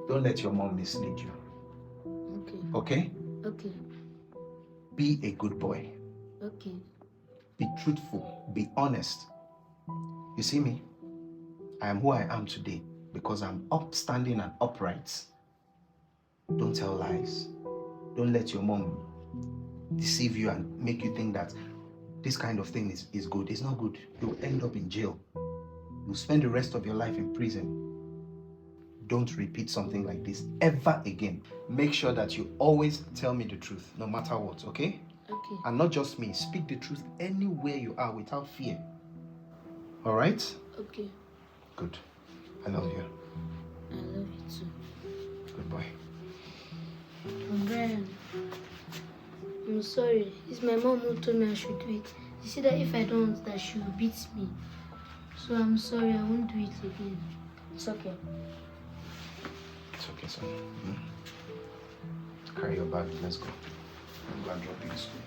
Don't let your mom mislead you. Okay. Okay? Okay. Be a good boy. Okay. Be truthful. Be honest. You see me? I am who I am today because I'm upstanding and upright. Don't tell lies. Don't let your mom deceive you and make you think that this kind of thing is good. It's not good. You'll end up in jail. You'll spend the rest of your life in prison. Don't repeat something like this ever again. Make sure that you always tell me the truth, no matter what, okay? Okay. And not just me. Speak the truth anywhere you are without fear. All right? Okay. Good. I love you. I love you too. Good boy. Brian, I'm sorry. It's my mom who told me I should do it. She said that if I don't, that she will beat me. So I'm sorry, I won't do it again. It's okay. It's okay, son. Carry your bag. Let's go. I'm going to drop you to school.